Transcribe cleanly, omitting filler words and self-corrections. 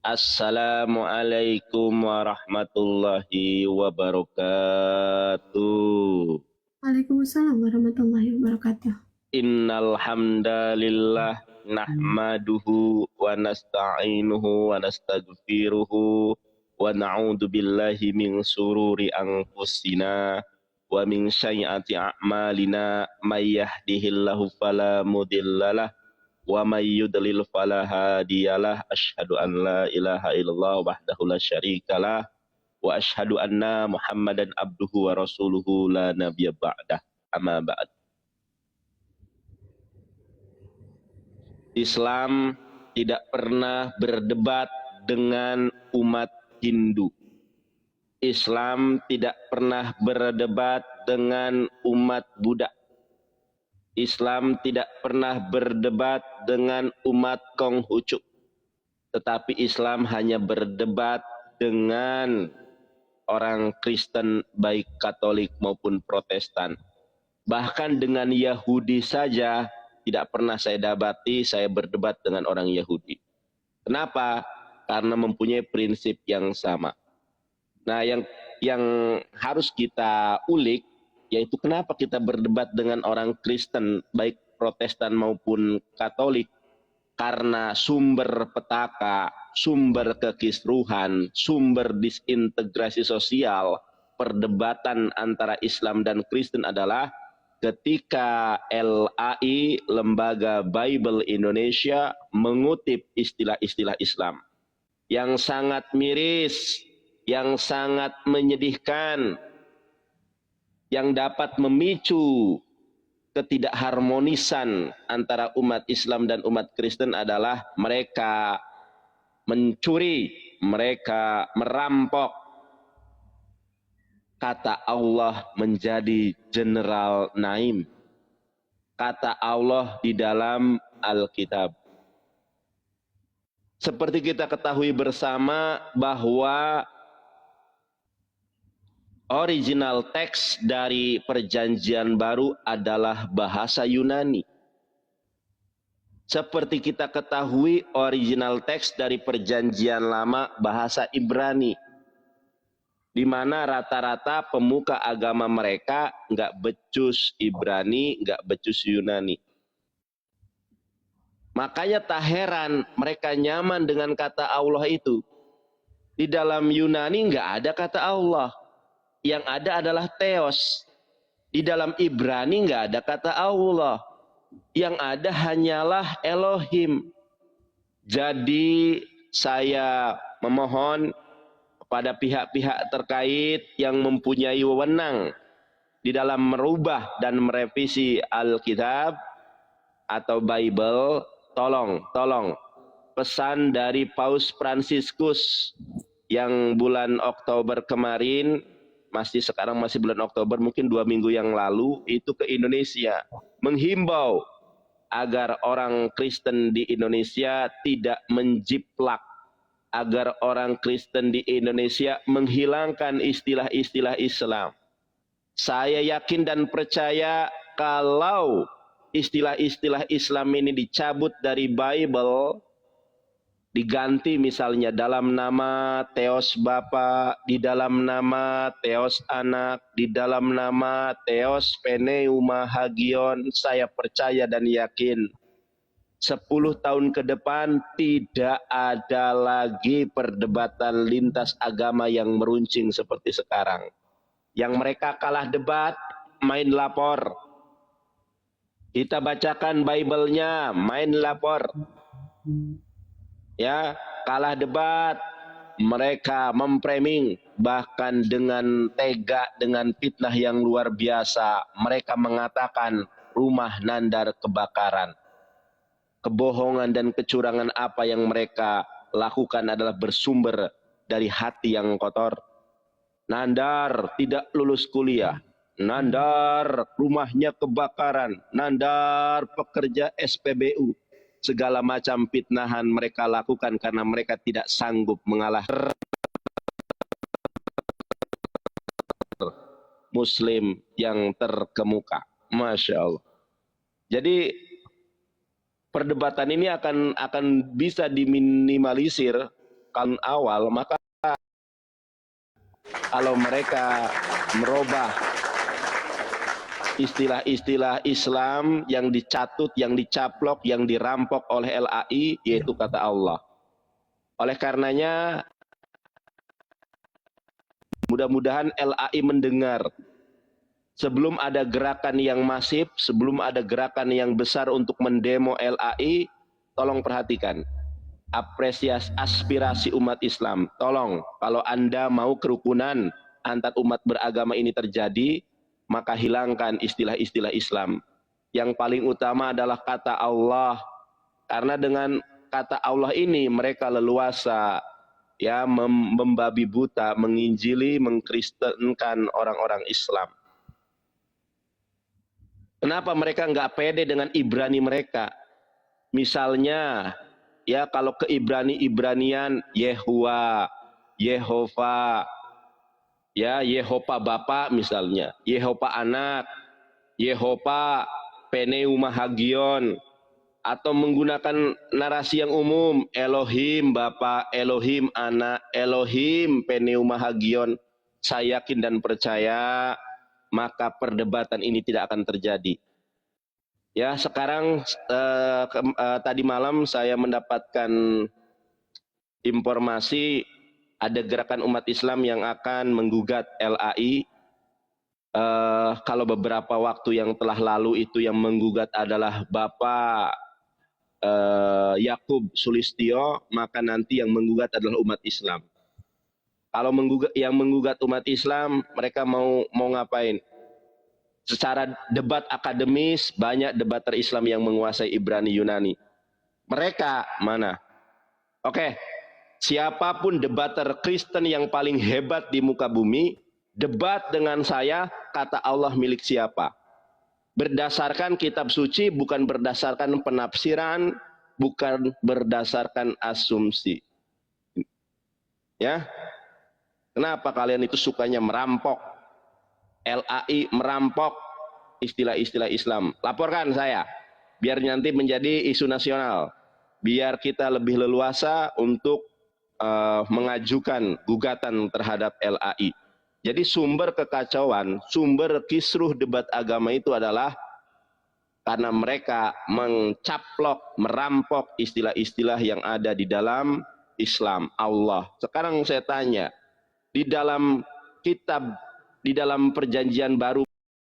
Assalamualaikum warahmatullahi wabarakatuh. Waalaikumsalam warahmatullahi wabarakatuh. Innal hamdalillah nahmaduhu wa nasta'inuhu wa nastaghfiruhu wa na'udzu billahi min sururi anfusina wa min sayyiati a'malina may yahdihillahu fala mudhillalah wa may yudlil fala hadiyalah. Asyhadu an la ilaha illallah wahdahu la syarikalah wa asyhadu anna Muhammadan abduhu wa rasuluhu la nabiyya ba'dah. Amma ba'd. Islam tidak pernah berdebat dengan umat Hindu. Islam tidak pernah berdebat dengan umat Buddha. Islam tidak pernah berdebat dengan umat Konghucu. Tetapi Islam hanya berdebat dengan orang Kristen baik Katolik maupun Protestan. Bahkan dengan Yahudi saja tidak pernah saya dapati saya berdebat dengan orang Yahudi. Kenapa? Karena mempunyai prinsip yang sama. Nah, yang harus kita ulik yaitu kenapa kita berdebat dengan orang Kristen baik Protestan maupun Katolik. Karena sumber petaka, sumber kekisruhan, sumber disintegrasi sosial, perdebatan antara Islam dan Kristen adalah ketika LAI, Lembaga Bible Indonesia, mengutip istilah-istilah Islam yang sangat miris, yang sangat menyedihkan, yang dapat memicu ketidakharmonisan antara umat Islam dan umat Kristen adalah mereka mencuri, mereka merampok kata Allah menjadi general naim. Kata Allah di dalam Alkitab. Seperti kita ketahui bersama bahwa original teks dari Perjanjian Baru adalah bahasa Yunani. Seperti kita ketahui original teks dari Perjanjian Lama bahasa Ibrani. Di mana rata-rata pemuka agama mereka nggak becus Ibrani, nggak becus Yunani. Makanya tak heran mereka nyaman dengan kata Allah itu. Di dalam Yunani nggak ada kata Allah. Yang ada adalah Theos. Di dalam Ibrani nggak ada kata Allah. Yang ada hanyalah Elohim. Jadi saya memohon kepada pihak-pihak terkait yang mempunyai wewenang di dalam merubah dan merevisi Alkitab atau Bible, tolong pesan dari Paus Fransiskus yang bulan Oktober kemarin, sekarang masih bulan Oktober, mungkin 2 minggu yang lalu itu ke Indonesia menghimbau agar orang Kristen di Indonesia tidak menjiplak, agar orang Kristen di Indonesia menghilangkan istilah-istilah Islam. Saya yakin dan percaya kalau istilah-istilah Islam ini dicabut dari Bible, diganti misalnya dalam nama Theos Bapa, di dalam nama Theos Anak, di dalam nama Theos Pneuma Hagion, saya percaya dan yakin 10 tahun ke depan tidak ada lagi perdebatan lintas agama yang meruncing seperti sekarang. Yang mereka kalah debat, main lapor. Kita bacakan Bible-nya, main lapor. Ya, kalah debat, mereka memframing, bahkan dengan tega, dengan fitnah yang luar biasa. Mereka mengatakan rumah Nandar kebakaran. Kebohongan dan kecurangan apa yang mereka lakukan adalah bersumber dari hati yang kotor. Nandar tidak lulus kuliah. Nandar rumahnya kebakaran. Nandar pekerja SPBU. Segala macam fitnahan mereka lakukan karena mereka tidak sanggup mengalahkan Muslim yang terkemuka. Masya Allah. Jadi perdebatan ini akan bisa diminimalisir kan awal, maka kalau mereka merubah istilah-istilah Islam yang dicatut, yang dicaplok, yang dirampok oleh LAI, yaitu kata Allah. Oleh karenanya, mudah-mudahan LAI mendengar. Sebelum ada gerakan yang masif, sebelum ada gerakan yang besar untuk mendemo LAI, tolong perhatikan. Apresiasi aspirasi umat Islam. Tolong, kalau Anda mau kerukunan antar umat beragama ini terjadi, maka hilangkan istilah-istilah Islam. Yang paling utama adalah kata Allah. Karena dengan kata Allah ini mereka leluasa ya membabi buta, menginjili, mengkristenkan orang-orang Islam. Kenapa mereka nggak pede dengan Ibrani mereka? Misalnya, ya kalau ke Ibranian Yehua, Yehova, ya Yehova Bapa misalnya, Yehova Anak, Yehova Pneumahagion, atau menggunakan narasi yang umum, Elohim Bapa, Elohim Anak, Elohim Pneumahagion, saya yakin dan percaya maka perdebatan ini tidak akan terjadi. Ya, sekarang tadi malam saya mendapatkan informasi ada gerakan umat Islam yang akan menggugat LAI. Kalau beberapa waktu yang telah lalu itu yang menggugat adalah Bapak Yakub Sulistyo, maka nanti yang menggugat adalah umat Islam. Kalau yang menggugat umat Islam, mereka mau ngapain? Secara debat akademis, banyak debater Islam yang menguasai Ibrani Yunani. Mereka mana? Oke, siapapun debater Kristen yang paling hebat di muka bumi, debat dengan saya, kata Allah milik siapa? Berdasarkan kitab suci, bukan berdasarkan penafsiran, bukan berdasarkan asumsi. Ya, kenapa kalian itu sukanya merampok? LAI merampok istilah-istilah Islam. Laporkan saya, biar nanti menjadi isu nasional. Biar kita lebih leluasa untuk mengajukan gugatan terhadap LAI. Jadi sumber kekacauan, sumber kisruh debat agama itu adalah karena mereka mencaplok, merampok istilah-istilah yang ada di dalam Islam, Allah. Sekarang saya tanya, di dalam kitab, di dalam perjanjian baru